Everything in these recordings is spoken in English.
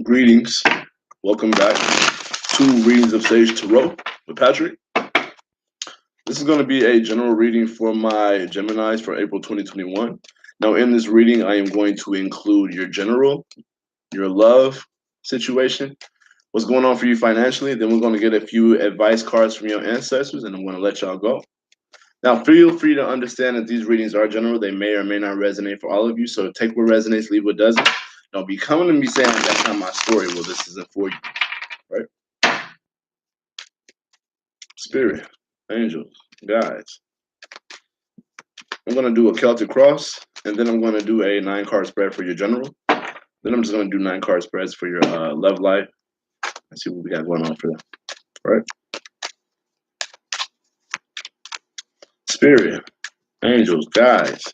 Greetings. Welcome back to Readings of Sage Tarot with Patrick. This is going to be a general reading for my Geminis for April 2021. Now, in this reading, I am going to include your general, your love situation, what's going on for you financially. Then we're going to get a few advice cards from your ancestors, and I'm going to let y'all go. Now, feel free to understand that these readings are general. They may or may not resonate for all of you. So take what resonates, leave what doesn't. Don't be coming to me saying that's not my story. Well, this isn't for you, right? Spirit, angels, guides. I'm going to do a Celtic cross, and then I'm going to do a 9-card spread for your general. Then I'm just going to do 9-card spreads for your love life. Let's see what we got going on for them, right? Spirit, angels, guides.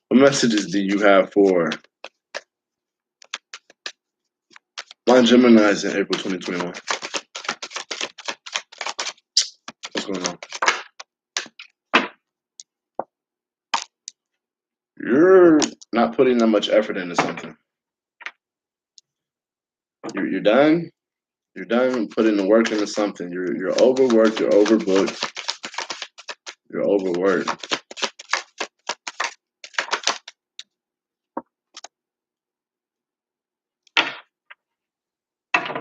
What messages do you have for my Geminis in April 2021? What's going on? You're not putting that much effort into something. You're done. You're done putting the work into something. You're overworked. You're overbooked. You're overworked.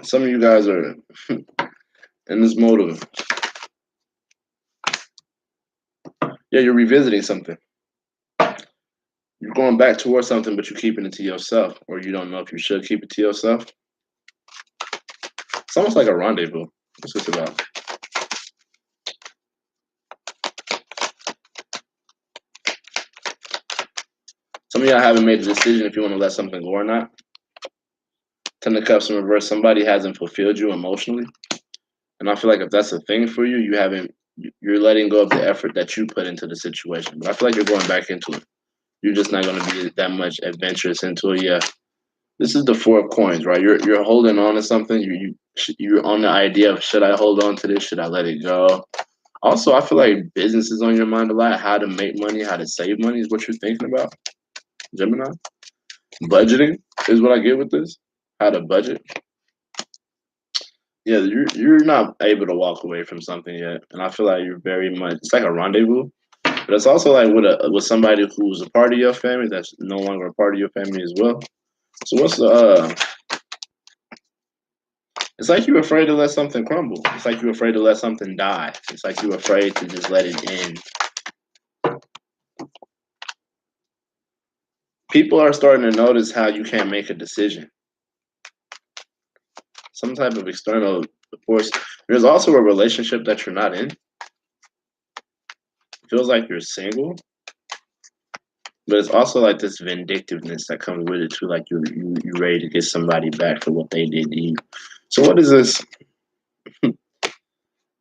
Some of you guys are in this mode of, you're revisiting something. You're going back towards something, but you're keeping it to yourself, or you don't know if you should keep it to yourself. It's almost like a rendezvous. What's this about? Some of y'all haven't made a decision if you want to let something go or not. 10 of Cups in reverse. Somebody hasn't fulfilled you emotionally. And I feel like if that's a thing for you, you're letting go of the effort that you put into the situation. But I feel like you're going back into it. You're just not going to be that much adventurous into it. Yeah. This is the 4 of coins, right? You're holding on to something. You're on the idea of, should I hold on to this? Should I let it go? Also, I feel like business is on your mind a lot. How to make money, how to save money is what you're thinking about, Gemini. Budgeting is what I get with this. How to budget. Yeah, you're not able to walk away from something yet, and I feel like you're very much. It's like a rendezvous, but it's also like with somebody who's a part of your family that's no longer a part of your family as well. So what's the It's like you're afraid to let something crumble. It's like you're afraid to let something die. It's like you're afraid to just let it end. People are starting to notice how you can't make a decision. Some type of external force. There's also a relationship that you're not in. It feels like you're single, but it's also like this vindictiveness that comes with it too. Like you're ready to get somebody back for what they did to you. So what is this?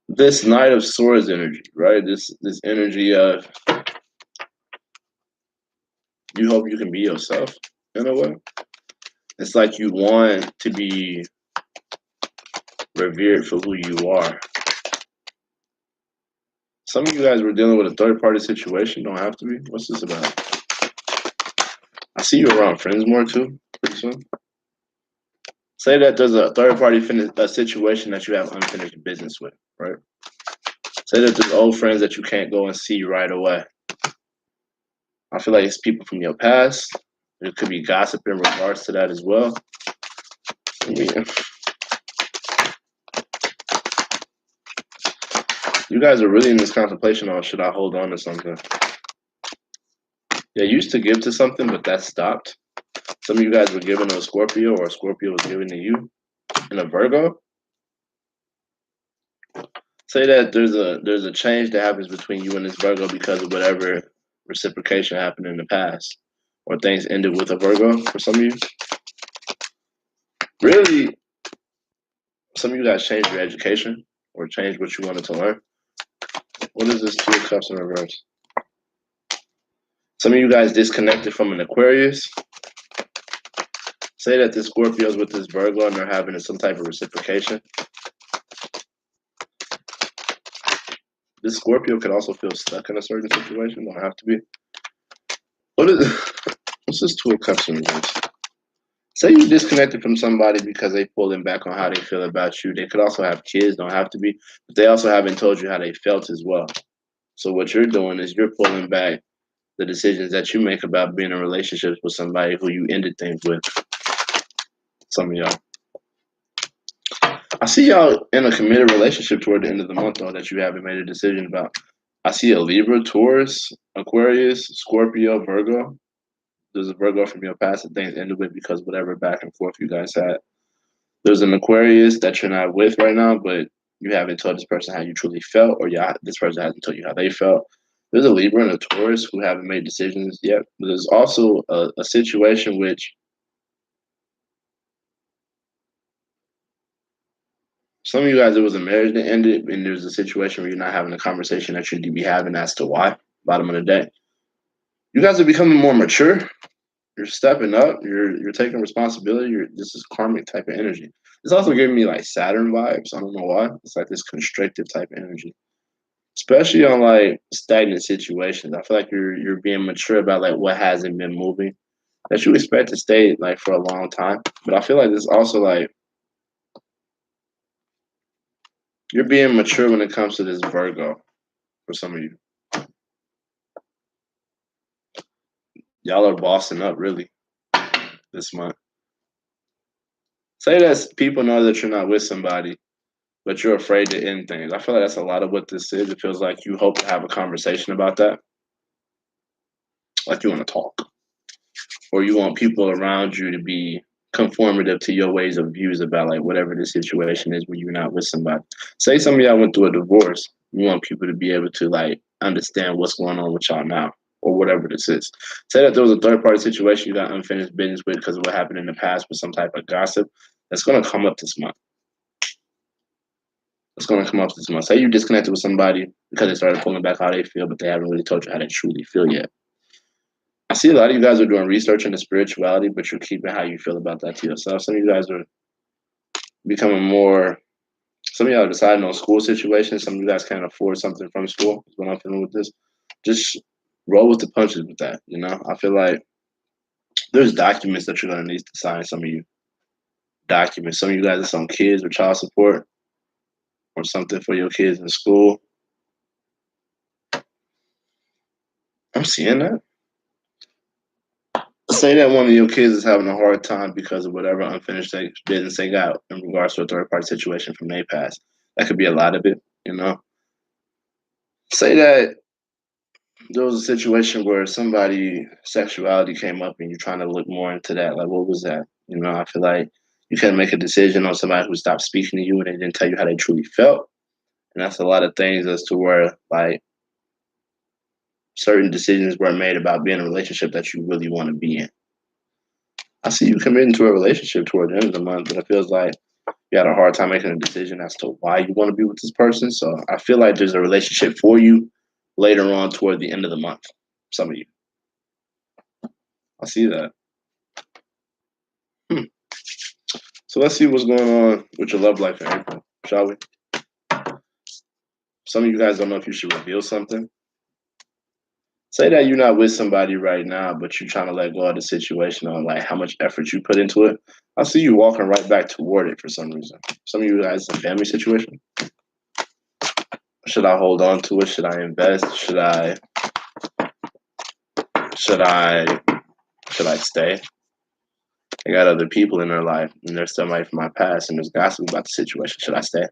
This Knight of Swords energy, right? This energy of you hope you can be yourself in a way. It's like you want to be revered for who you are. Some of you guys were dealing with a third-party situation. Don't have to be. What's this about? I see you around friends more too, pretty soon. Say that there's a third-party situation that you have unfinished business with, right? Say that there's old friends that you can't go and see right away. I feel like it's people from your past. There could be gossip in regards to that as well. Yeah. You guys are really in this contemplation on, should I hold on to something? Yeah, you used to give to something, but that stopped. Some of you guys were given to a Scorpio, or a Scorpio was given to you. And a Virgo. Say that there's a change that happens between you and this Virgo because of whatever reciprocation happened in the past, or things ended with a Virgo for some of you. Really, some of you guys changed your education or changed what you wanted to learn. What is this 2 of Cups in reverse? Some of you guys disconnected from an Aquarius. Say that the Scorpio's with this Virgo and they're having some type of reciprocation. This Scorpio could also feel stuck in a certain situation. Don't have to be. What is What's this Two of Cups in reverse? Say you disconnected from somebody because they pulling back on how they feel about you. They could also have kids, don't have to be, but they also haven't told you how they felt as well. So what you're doing is you're pulling back the decisions that you make about being in relationships with somebody who you ended things with. Some of y'all. I see y'all in a committed relationship toward the end of the month, though, that you haven't made a decision about. I see a Libra, Taurus, Aquarius, Scorpio, Virgo. There's a Virgo from your past that things ended with because whatever back and forth you guys had. There's an Aquarius that you're not with right now, but you haven't told this person how you truly felt, or this person hasn't told you how they felt. There's a Libra and a Taurus who haven't made decisions yet. But there's also a situation which some of you guys, it was a marriage that ended, and there's a situation where you're not having a conversation that you need to be having as to why. Bottom of the day, you guys are becoming more mature. You're stepping up. You're taking responsibility. This is karmic type of energy. It's also giving me like Saturn vibes. I don't know why. It's like this constrictive type of energy, especially on like stagnant situations. I feel like you're being mature about like what hasn't been moving that you expect to stay like for a long time. But I feel like this also like you're being mature when it comes to this Virgo for some of you. Y'all are bossing up really this month. Say that people know that you're not with somebody, but you're afraid to end things. I feel like that's a lot of what this is. It feels like you hope to have a conversation about that. Like you want to talk. Or you want people around you to be conformative to your ways of views about like whatever the situation is when you're not with somebody. Say some of y'all went through a divorce. You want people to be able to like understand what's going on with y'all now or whatever this is. Say that there was a third party situation you got unfinished business with because of what happened in the past with some type of gossip. That's going to come up this month. It's going to come up this month. Say you disconnected with somebody because they started pulling back how they feel, but they haven't really told you how they truly feel yet. I see a lot of you guys are doing research into spirituality, but you're keeping how you feel about that to yourself. Some of you guys are becoming more, some of y'all are deciding on school situations. Some of you guys can't afford something from school. Is what I'm feeling with this. Just roll with the punches with that, you know? I feel like there's documents that you're going to need to sign. Some of you documents. Some of you guys are some kids or child support or something for your kids in school. I'm seeing that. Say that one of your kids is having a hard time because of whatever unfinished business they got in regards to a third party situation from their past. That could be a lot of it, you know. Say that there was a situation where somebody sexuality came up and you're trying to look more into that. Like, what was that? You know, I feel like you can't make a decision on somebody who stopped speaking to you and they didn't tell you how they truly felt. And that's a lot of things as to where like certain decisions were made about being in a relationship that you really want to be in. I see you committing to a relationship toward the end of the month, but it feels like you had a hard time making a decision as to why you want to be with this person. So I feel like there's a relationship for you later on toward the end of the month. Some of you. I see that. So let's see what's going on with your love life in April, shall we? Some of you guys don't know if you should reveal something. Say that you're not with somebody right now, but you're trying to let go of the situation on like how much effort you put into it. I see you walking right back toward it for some reason. Some of you guys, a family situation. Should I hold on to it? Should I invest? Should I stay? I got other people in their life, and there's somebody from my past, and there's gossip about the situation. Should I stay?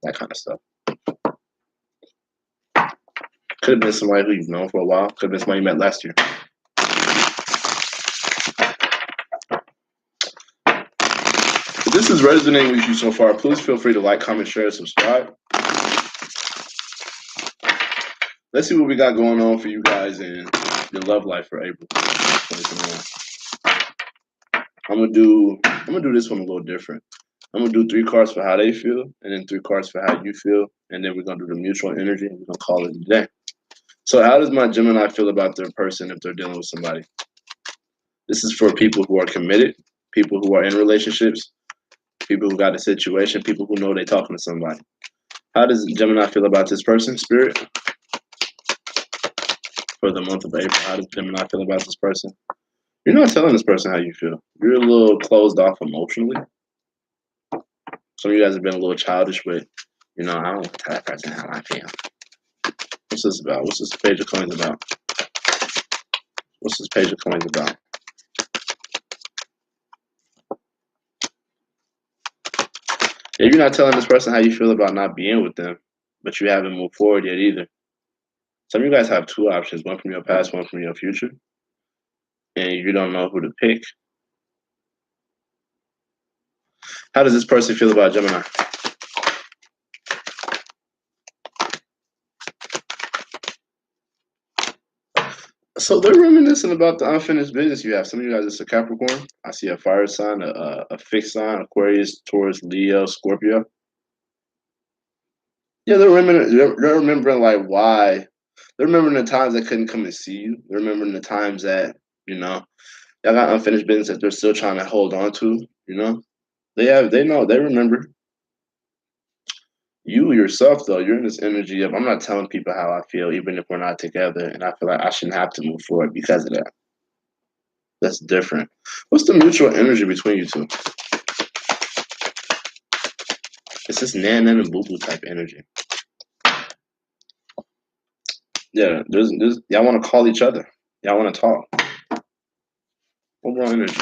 That kind of stuff. Could have been somebody who you've known for a while. Could have been somebody you met last year. If this is resonating with you so far, please feel free to like, comment, share, and subscribe. Let's see what we got going on for you guys in your love life for April 2021. I'm gonna do this one a little different. I'm gonna do 3 cards for how they feel, and then 3 cards for how you feel, and then we're gonna do the mutual energy, and we're gonna call it a day. So how does my Gemini feel about their person if they're dealing with somebody? This is for people who are committed, people who are in relationships, people who got a situation, people who know they're talking to somebody. How does Gemini feel about this person, Spirit? For the month of April, how does Gemini feel about this person? You're not telling this person how you feel. You're a little closed off emotionally. Some of you guys have been a little childish with, I don't tell that person how I feel. What's this about? What's this page of coins about? What's this page of coins about? If you're not telling this person how you feel about not being with them, but you haven't moved forward yet either. Some of you guys have two options, one from your past, one from your future, and you don't know who to pick. How does this person feel about Gemini? So they're reminiscing about the unfinished business you have. Some of you guys, it's a Capricorn. I see a fire sign, a fixed sign, Aquarius, Taurus, Leo, Scorpio. Yeah, they're remembering like why. They're remembering the times they couldn't come and see you. They're remembering the times that, y'all got unfinished business that they're still trying to hold on to, They know, they remember. You yourself, though, you're in this energy of I'm not telling people how I feel, even if we're not together, and I feel like I shouldn't have to move forward because of that. That's different. What's the mutual energy between you two? It's this nan and boo boo type energy. Yeah, there's y'all want to call each other. Y'all want to talk. Overall energy.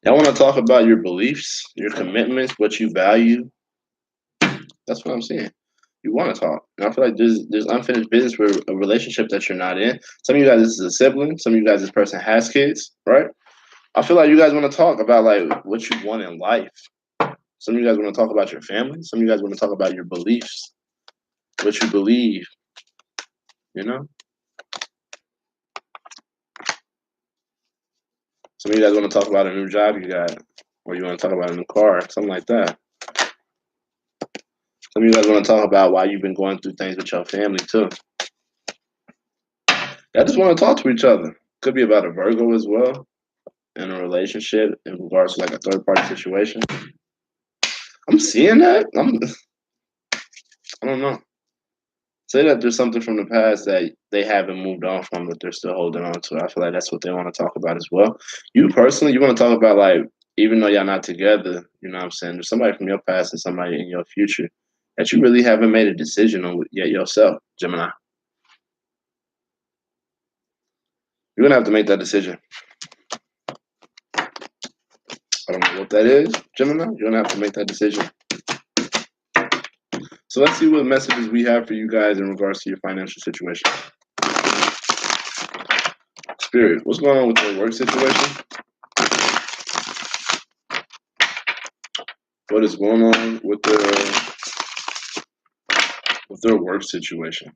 Y'all want to talk about your beliefs, your commitments, what you value. That's what I'm saying. You want to talk. And I feel like there's unfinished business for a relationship that you're not in. Some of you guys, this is a sibling. Some of you guys, this person has kids, right? I feel like you guys want to talk about like what you want in life. Some of you guys want to talk about your family. Some of you guys want to talk about your beliefs, what you believe, Some of you guys want to talk about a new job you got, or you want to talk about a new car, something like that. Some of you guys want to talk about why you've been going through things with your family too. I just want to talk to each other. Could be about a Virgo as well, in a relationship in regards to like a third party situation. I'm seeing that. I don't know. Say that there's something from the past that they haven't moved on from, but they're still holding on to. I feel like that's what they want to talk about as well. You personally, you want to talk about like, even though y'all not together, you know what I'm saying? There's somebody from your past and somebody in your future that you really haven't made a decision on yet yourself, Gemini. You're gonna have to make that decision. I don't know what that is, Gemini. You're gonna have to make that decision. So let's see what messages we have for you guys in regards to your financial situation. Spirit, what's going on with your work situation? What is going on with their work situation?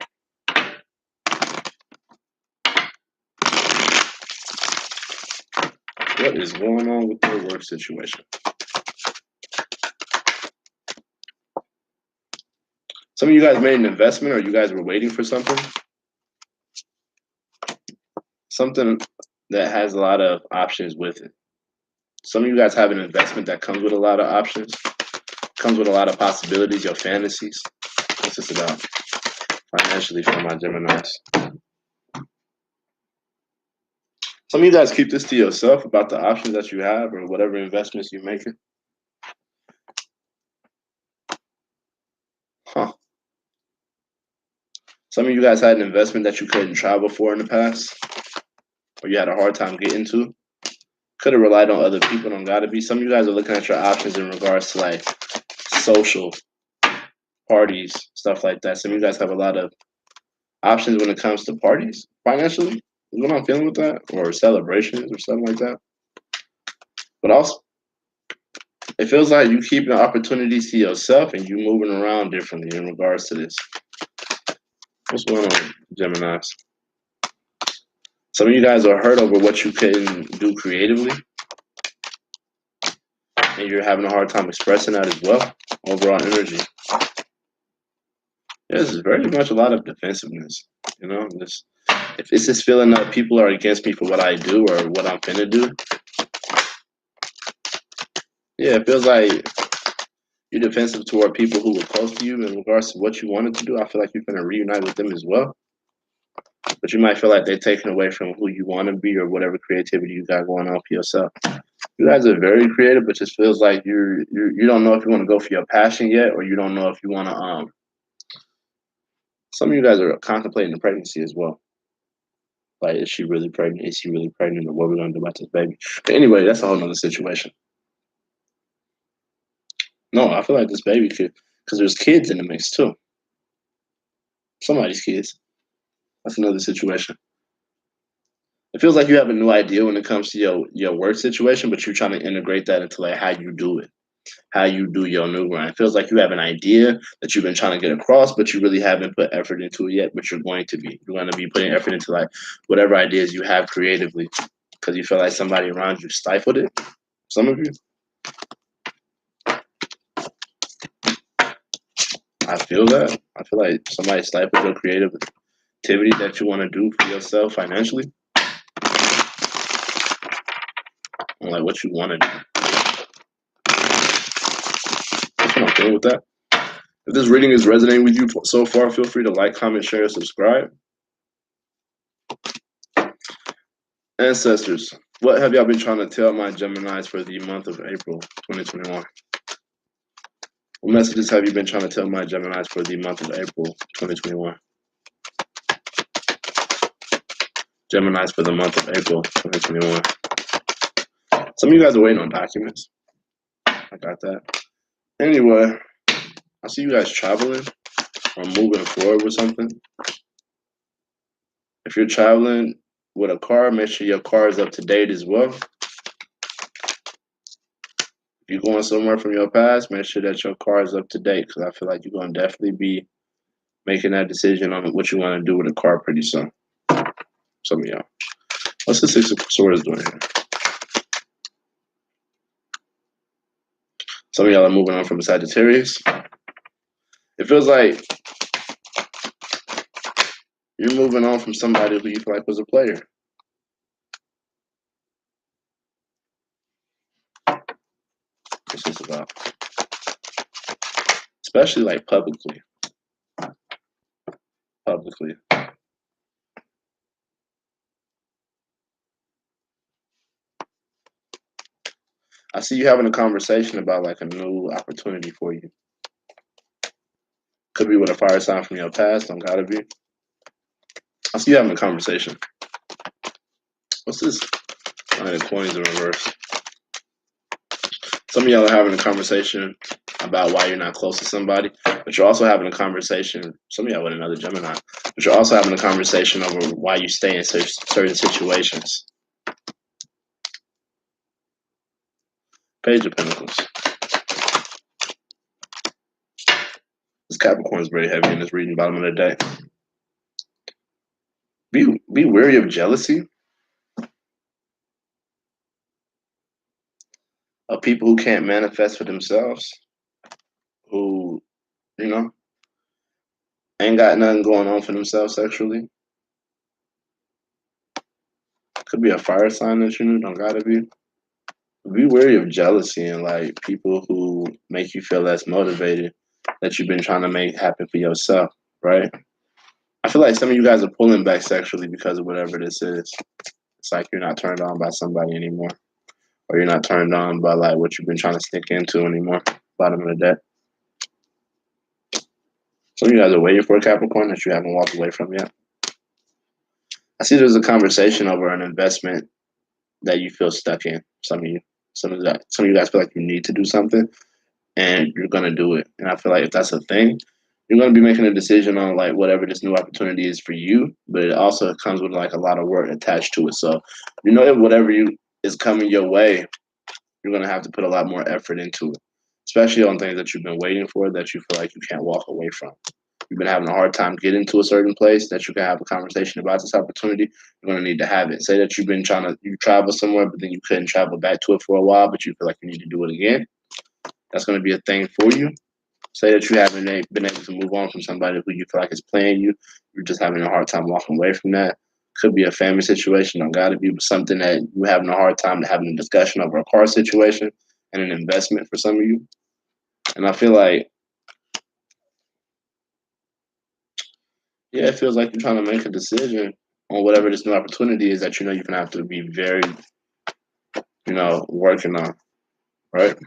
What is going on with their work situation? Some of you guys made an investment, or you guys were waiting for something. Something that has a lot of options with it. Some of you guys have an investment that comes with a lot of options, comes with a lot of possibilities, your fantasies. What's this about? Financially for my Geminis. Some of you guys keep this to yourself about the options that you have or whatever investments you're making. Huh. Some of you guys had an investment that you couldn't travel for in the past, or you had a hard time getting to. Could have relied on other people, don't gotta be. Some of you guys are looking at your options in regards to like social parties, stuff like that. Some of you guys have a lot of options when it comes to parties financially. Is what I'm feeling with that, or celebrations or something like that. But also, it feels like you keeping opportunities to yourself and you moving around differently in regards to this. What's going on, Geminis? Some of you guys are hurt over what you can do creatively, and you're having a hard time expressing that as well. Overall energy. This is very much a lot of defensiveness. If it's this feeling that people are against me for what I do or what I'm finna do. Yeah, it feels like you're defensive toward people who were close to you in regards to what you wanted to do. I feel like you're finna reunite with them as well. but you might feel like they're taking away from who you want to be or whatever creativity you got going on for yourself. You guys are very creative, but just feels like you don't know if you want to go for your passion yet, or you don't know if you want to. Some of you guys are contemplating a pregnancy as well. Like, is she really pregnant? Is she really pregnant? Or what we're gonna do about this baby? But anyway, that's a whole nother situation. No, I feel like this baby could, because there's kids in the mix too. Somebody's kids. That's another situation. It feels like you have a new idea when it comes to your work situation, but you're trying to integrate that into like how you do it, how you do your new grind. It feels like you have an idea that you've been trying to get across, but you really haven't put effort into it yet. But you're going to be. You're going to be putting effort into like whatever ideas you have creatively, because you feel like somebody around you stifled it. Some of you. I feel that. I feel like somebody stifled your creative activity that you want to do for yourself financially, and like what you want to do. That's what I'm feeling with that. If this reading is resonating with you so far, feel free to like, comment, share, and subscribe. Ancestors, what have y'all been trying to tell my Geminis for the month of April 2021? What messages have you been trying to tell my Geminis for the month of April 2021? Geminis for the month of April 2021. Some of you guys are waiting on documents. I got that. Anyway, I see you guys traveling or moving forward with something. If you're traveling with a car, make sure your car is up to date as well. If you're going somewhere from your past, make sure that your car is up to date, because I feel like you're going to definitely be making that decision on what you want to do with a car pretty soon. Some of y'all. What's the Six of Swords doing here? Some of y'all are moving on from Sagittarius. It feels like you're moving on from somebody who you feel like was a player. What's this about? Especially like publicly. Publicly. I see you having a conversation about like a new opportunity for you. Could be with a fire sign from your past, don't gotta be. I see you having a conversation. What's this? Nine of Coins in reverse. Some of y'all are having a conversation about why you're not close to somebody, but you're also having a conversation, some of y'all with another Gemini, but you're also having a conversation over why you stay in certain situations. Page of Pentacles. This Capricorn is very heavy in this reading, bottom of the day. Be wary of jealousy of people who can't manifest for themselves, who, you know, ain't got nothing going on for themselves sexually. Could be a fire sign that you don't gotta be. Be wary of jealousy and like people who make you feel less motivated that you've been trying to make happen for yourself, right? I feel like some of you guys are pulling back sexually because of whatever this is. It's like you're not turned on by somebody anymore, or you're not turned on by like what you've been trying to stick into anymore. Bottom of the deck. Some of you guys are waiting for a Capricorn that you haven't walked away from yet. I see there's a conversation over an investment that you feel stuck in. Some of you guys feel like you need to do something and you're gonna do it. And I feel like if that's a thing, you're gonna be making a decision on like whatever this new opportunity is for you, but it also comes with like a lot of work attached to it. So you know that whatever is coming your way, you're gonna have to put a lot more effort into it, especially on things that you've been waiting for that you feel like you can't walk away from. You've been having a hard time getting to a certain place that you can have a conversation about this opportunity. You're going to need to have it. Say that you've been you travel somewhere, but then you couldn't travel back to it for a while, but you feel like you need to do it again. That's going to be a thing for you. Say that you haven't been able to move on from somebody who you feel like is playing you. You're just having a hard time walking away from that. Could be a family situation. Don't got to be something that you're having a hard time having a discussion over a car situation and an investment for some of you. And I feel like, yeah, it feels like you're trying to make a decision on whatever this new opportunity is that you're going to have to be very, working on, right?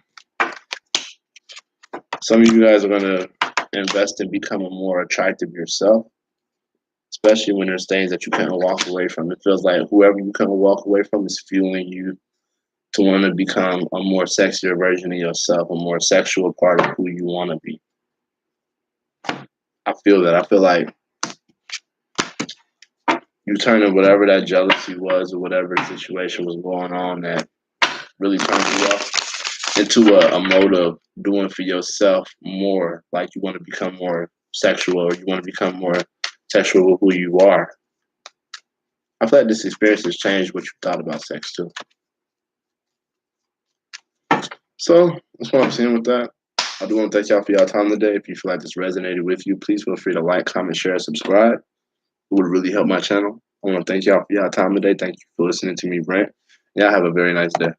Some of you guys are going to invest in becoming more attractive yourself, especially when there's things that you can't walk away from. It feels like whoever you can't walk away from is fueling you to want to become a more sexier version of yourself, a more sexual part of who you want to be. I feel that. I feel like you turning whatever that jealousy was or whatever situation was going on that really turned you off into a mode of doing for yourself more. Like you want to become more sexual, or you want to become more sexual with who you are. I feel like this experience has changed what you thought about sex too. So that's what I'm seeing with that. I do want to thank y'all for y'all time today. If you feel like this resonated with you, please feel free to like, comment, share, and subscribe. It would really help my channel. I want to thank y'all for y'all time today. Thank you for listening to me rant. Y'all have a very nice day.